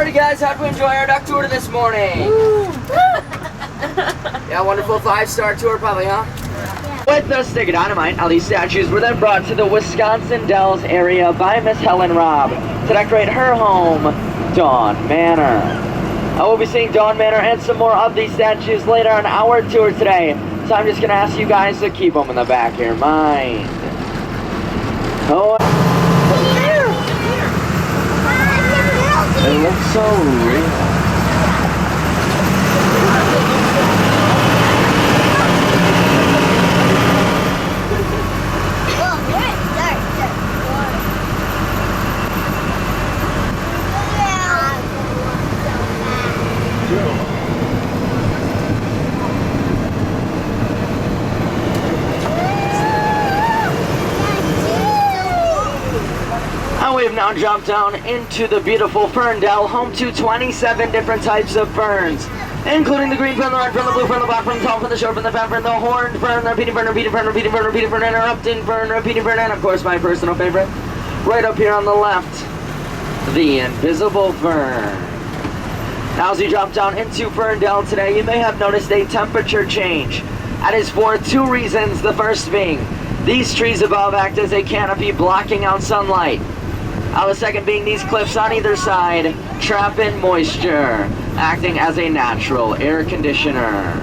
Alrighty guys, how'd we enjoy our duck tour this morning? Yeah, wonderful 5-star tour probably, huh? Yeah. With the stick of dynamite, all these statues were then brought to the Wisconsin Dells area by Miss Helen Robb to decorate her home, Dawn Manor. I will be seeing Dawn Manor and some more of these statues later on our tour today, so I'm just going to ask you guys to keep them in the back of your mind. Oh, it looks so real. We have now dropped down into the beautiful Fern Dell, home to 27 different types of ferns, including the green fern, the red fern, the blue fern, the black fern, the tall fern, the short fern, the fat fern, the horned fern, the repeating fern, repeating fern, repeating fern, repeating fern, interrupting fern, repeating fern, and of course my personal favorite, right up here on the left, the invisible fern. Now as we drop down into Fern Dell today, you may have noticed a temperature change. That is for two reasons, the first being, these trees above act as a canopy blocking out sunlight. The second being these cliffs on either side trap in moisture, acting as a natural air conditioner.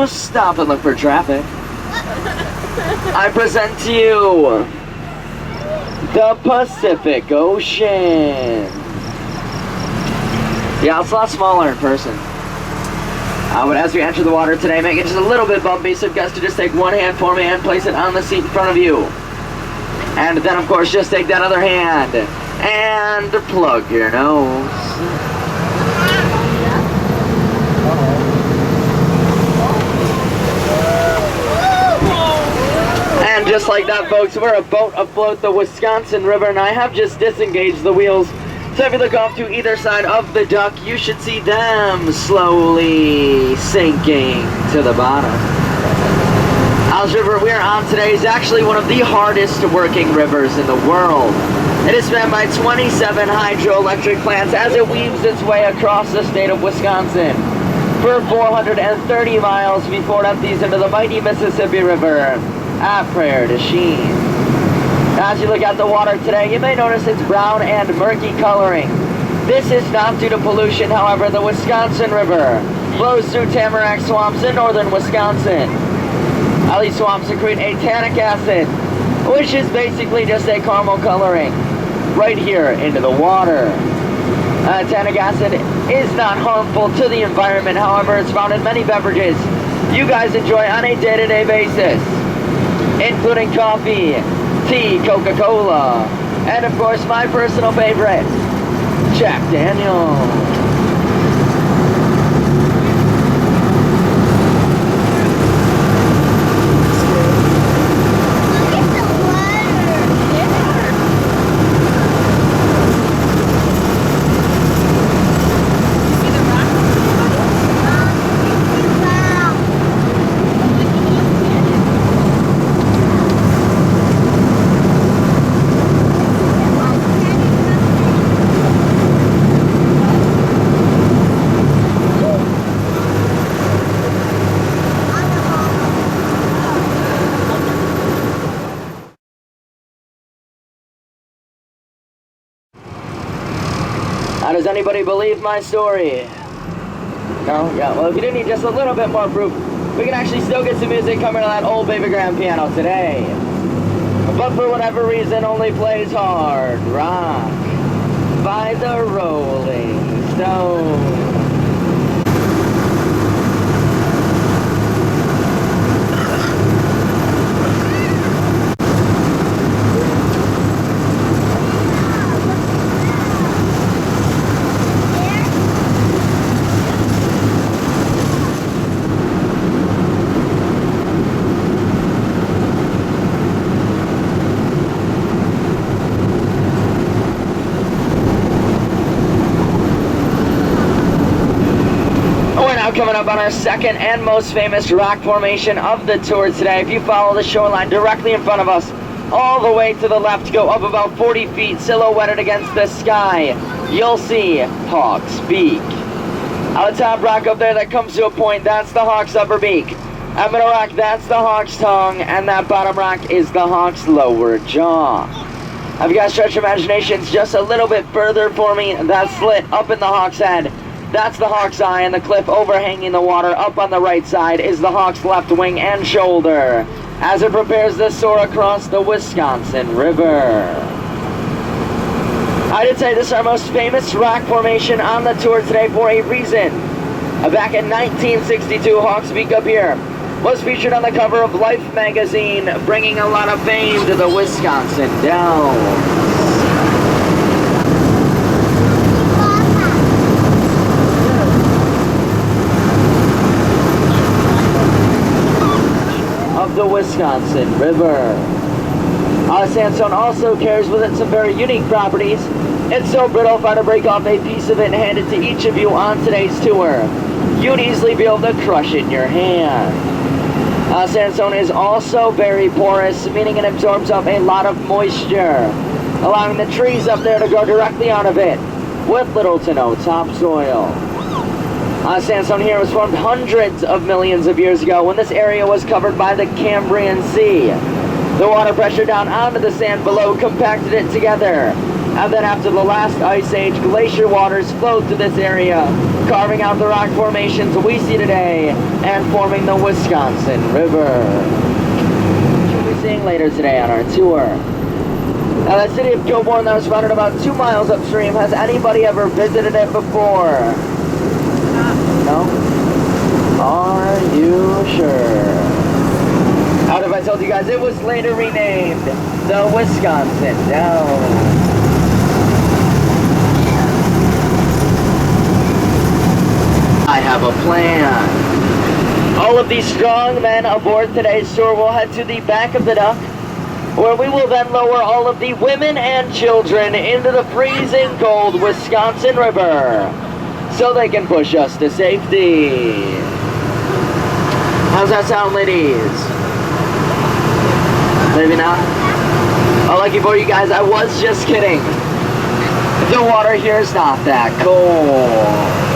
Stop and look for traffic. I present to you the Pacific Ocean. Yeah, it's a lot smaller in person. But as we enter the water today, make it just a little bit bumpy, so you guys to just take one hand for me and place it on the seat in front of you. And then, of course, just take that other hand and plug your nose. And just like that, folks, we're a boat afloat the Wisconsin River, and I have just disengaged the wheels. So if you look off to either side of the duck, you should see them slowly sinking to the bottom. This river we're on today is actually one of the hardest working rivers in the world. It is spanned by 27 hydroelectric plants as it weaves its way across the state of Wisconsin for 430 miles before it empties into the mighty Mississippi River at Prairie du Chien. As you look at the water today, you may notice its brown and murky coloring. This is not due to pollution, however. The Wisconsin River flows through tamarack swamps in northern Wisconsin. These swamps secrete a tannic acid, which is basically just a caramel coloring, right here into the water. Tannic acid is not harmful to the environment, however, it's found in many beverages you guys enjoy on a day-to-day basis, including coffee, tea, Coca-Cola, and of course my personal favorite, Jack Daniels. Does anybody believe my story? No? Yeah, well, if you didn't need just a little bit more proof, we can actually still get some music coming to that old baby grand piano today. But for whatever reason, only plays hard rock by the Rolling Stones. Coming up on our second and most famous rock formation of the tour today. If you follow the shoreline directly in front of us, all the way to the left, go up about 40 feet, silhouetted against the sky, you'll see Hawk's Beak. On the top rock up there that comes to a point, that's the Hawk's upper beak. Up in a rock, that's the Hawk's tongue, and that bottom rock is the Hawk's lower jaw. Have you guys stretched your imaginations just a little bit further for me? That slit up in the Hawk's head, that's the Hawk's eye, and the cliff overhanging the water up on the right side is the Hawk's left wing and shoulder as it prepares to soar across the Wisconsin River. I did say this is our most famous rock formation on the tour today for a reason. Back in 1962, Hawk's Beak up here was featured on the cover of Life magazine, bringing a lot of fame to the Wisconsin Dells. Of the Wisconsin River. Sandstone also carries with it some very unique properties. It's so brittle, if I were to break off a piece of it and hand it to each of you on today's tour, you'd easily be able to crush it in your hand. Sandstone is also very porous, meaning it absorbs up a lot of moisture, allowing the trees up there to grow directly out of it with little to no topsoil. Sandstone here was formed hundreds of millions of years ago when this area was covered by the Cambrian Sea. The water pressure down onto the sand below compacted it together, and then after the last ice age, glacier waters flowed through this area, carving out the rock formations we see today and forming the Wisconsin River, which we'll be seeing later today on our tour. Now, the city of Kilbourne that was founded about 2 miles upstream, has anybody ever visited it before? No? Are you sure? How if I told you guys it was later renamed the Wisconsin Dells? I have a plan. All of these strong men aboard today's tour will head to the back of the duck, where we will then lower all of the women and children into the freezing cold Wisconsin River so they can push us to safety. How's that sound, ladies? Maybe not? Oh, lucky for you guys, I was just kidding. The water here is not that cold.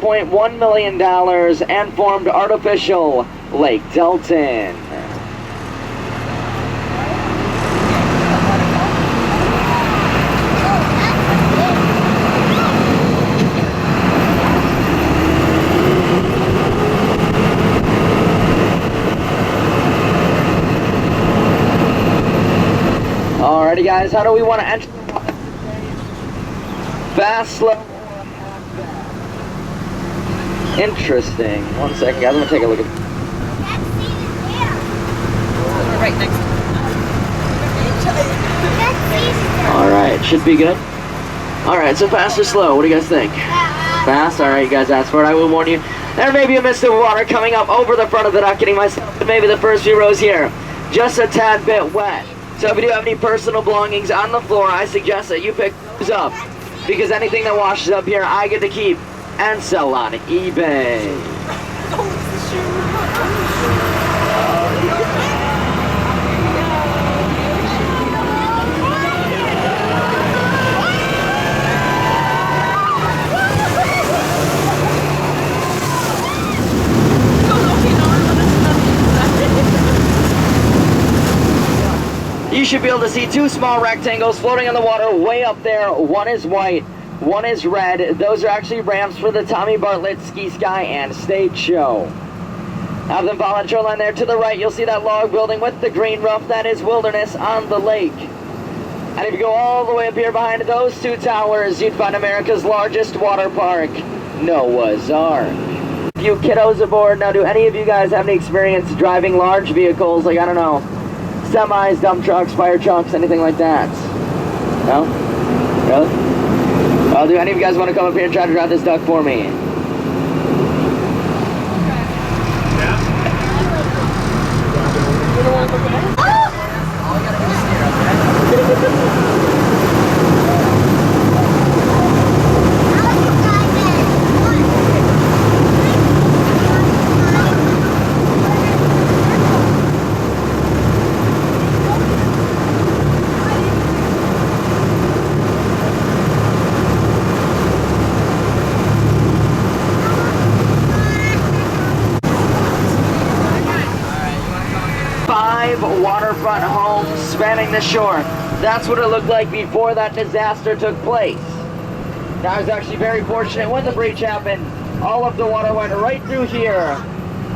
$1.1 million and formed artificial Lake Delton. Alrighty guys, how do we want to enter? Fast, slow, Interesting. 1 second, guys. I'm gonna take a look at. We're right next to All right, should be good. All right, so fast or slow? What do you guys think? Fast. All right, you guys asked for it. I will warn you. There may be a mist of water coming up over the front of the duck, getting myself maybe the first few rows here just a tad bit wet. So if you do have any personal belongings on the floor, I suggest that you pick those up, because anything that washes up here, I get to keep and sell on eBay. You should be able to see two small rectangles floating in the water way up there. One is white, one is red. Those are actually ramps for the Tommy Bartlett Ski Sky and Stage Show. Have them follow the shoreline there to the right. You'll see that log building with the green roof. That is Wilderness on the lake. And if you go all the way up here behind those two towers, you'd find America's largest water park, Noah's Ark. A few kiddos aboard. Now, do any of you guys have any experience driving large vehicles, like, I don't know, semis, dump trucks, fire trucks, anything like that? No? Really? Well, do any of you guys want to come up here and try to drive this duck for me? Waterfront homes spanning the shore. That's what it looked like before that disaster took place. I was actually very fortunate when the breach happened. All of the water went right through here,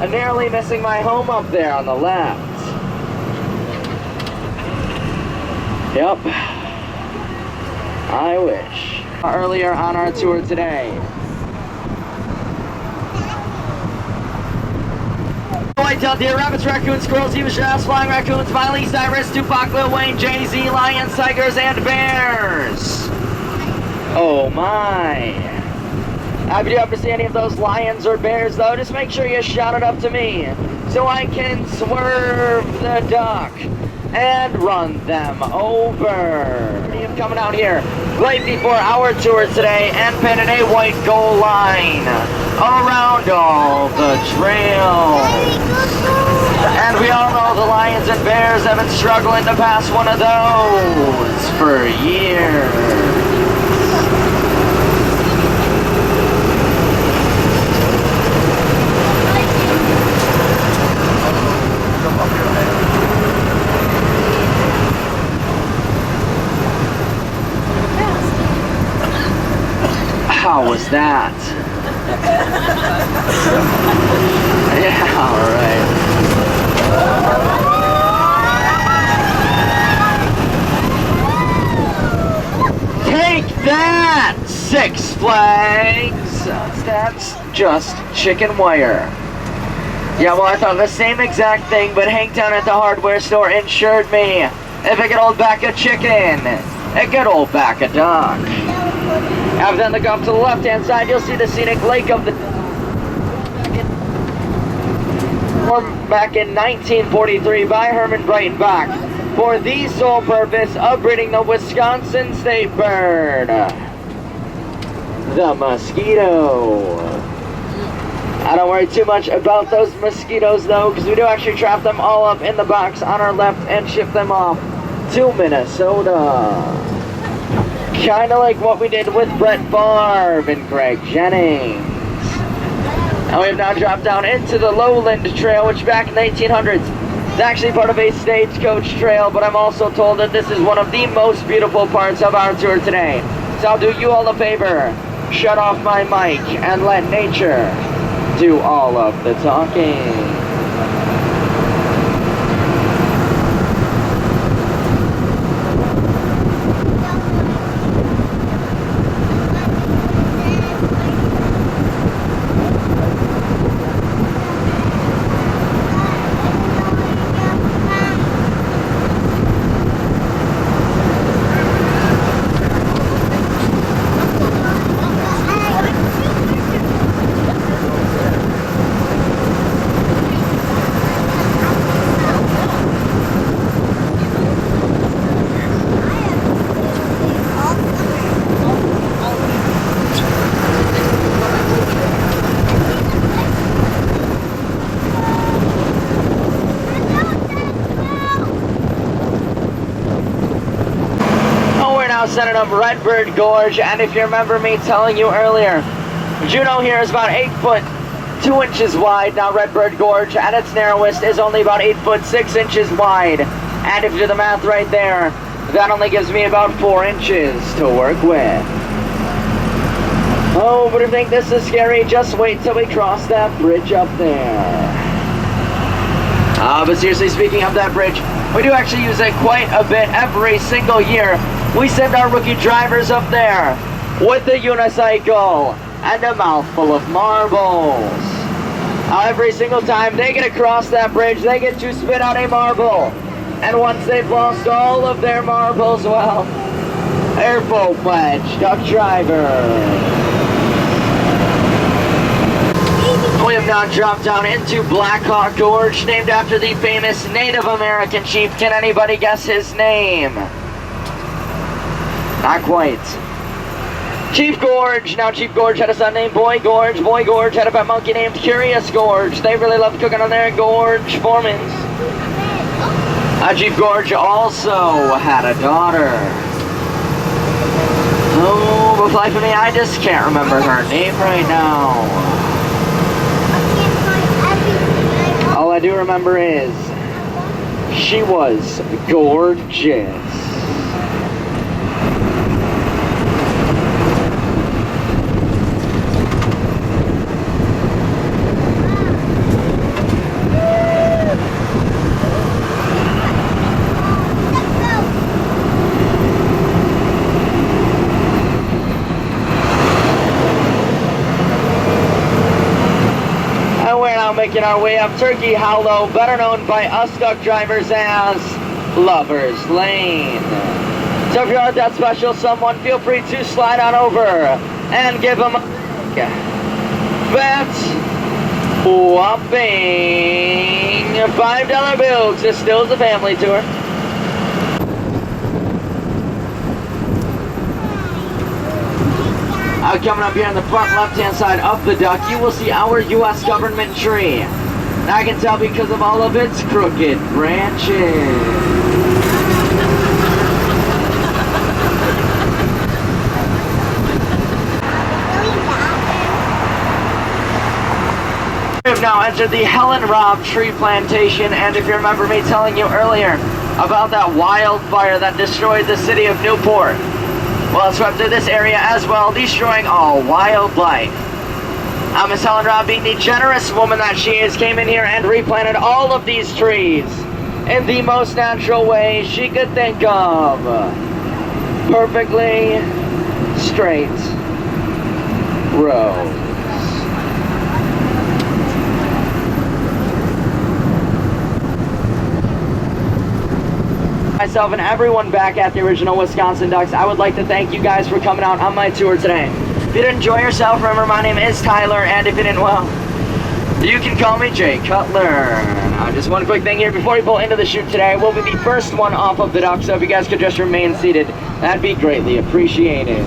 narrowly missing my home up there on the left. Yep. I wish. Earlier on our tour today. White-tailed deer, rabbits, raccoons, squirrels, zebras, giraffes, flying raccoons, Miley Cyrus, Tupac, Lil Wayne, Jay-Z, lions, tigers, and bears. Oh my. Have you ever seen any of those lions or bears though? Just make sure you shout it up to me so I can swerve the duck and run them over. Coming out here right before our tour today and pinning a white goal line around all the trails. And we all know the lions and bears have been struggling to pass one of those for years. How was that? Yeah, alright. Take that, Six Flags! That's just chicken wire. Yeah, well, I thought the same exact thing, but Hangtown at the hardware store insured me. If it could hold back a chicken, it could hold back a duck. After then, look off to the left-hand side, you'll see the scenic lake of the... Formed back in 1943 by Herman Breitenbach for the sole purpose of breeding the Wisconsin state bird, the mosquito. I don't worry too much about those mosquitoes though, because we do actually trap them all up in the box on our left and ship them off to Minnesota. Kind of like what we did with Brett Favre and Greg Jennings. And we have now dropped down into the Lowland Trail, which back in the 1800s is actually part of a stagecoach trail, but I'm also told that this is one of the most beautiful parts of our tour today. So I'll do you all a favor, shut off my mic and let nature do all of the talking. represented of Redbird Gorge, and if you remember me telling you earlier, Juneau here is about 8 foot 2 inches wide. Now Redbird Gorge at its narrowest is only about 8 foot 6 inches wide. And if you do the math right there, that only gives me about 4 inches to work with. Oh, but if you think this is scary, just wait till we cross that bridge up there. But seriously, speaking of that bridge, we do actually use it quite a bit every single year. We send our rookie drivers up there with a unicycle and a mouthful of marbles. Every single time they get across that bridge, they get to spit out a marble. And once they've lost all of their marbles, well, they're full-fledged duck drivers. We have now dropped down into Black Hawk Gorge, named after the famous Native American chief. Can anybody guess his name? Not quite. Chief Gorge. Now Chief Gorge had a son named Boy Gorge. Boy Gorge had a pet monkey named Curious Gorge. They really loved cooking on their gorge formans. Chief Gorge also had a daughter. Oh, but life of me, I just can't remember her name right now. All I do remember is she was gorgeous. Making our way up Turkey Hollow, better known by us duck drivers as Lover's Lane. So if you're at that special someone, feel free to slide on over and give them a fat, whopping $5 bill. This still is a family tour. Coming up here on the front left-hand side of the duck, you will see our U.S. government tree. And I can tell because of all of its crooked branches. We have now entered the Helen Robb tree plantation, and if you remember me telling you earlier about that wildfire that destroyed the city of Newport, well, it swept through this area as well, destroying all wildlife. Miss Helen Robb, being the generous woman that she is, came in here and replanted all of these trees in the most natural way she could think of. Perfectly straight rows. Myself and everyone back at the original Wisconsin Ducks, I would like to thank you guys for coming out on my tour today. If you did enjoy yourself, remember my name is Tyler, and if you didn't, well, you can call me Jay Cutler. Just one quick thing here before we pull into the chute today. We'll be the first one off of the duck, so if you guys could just remain seated, that'd be greatly appreciated.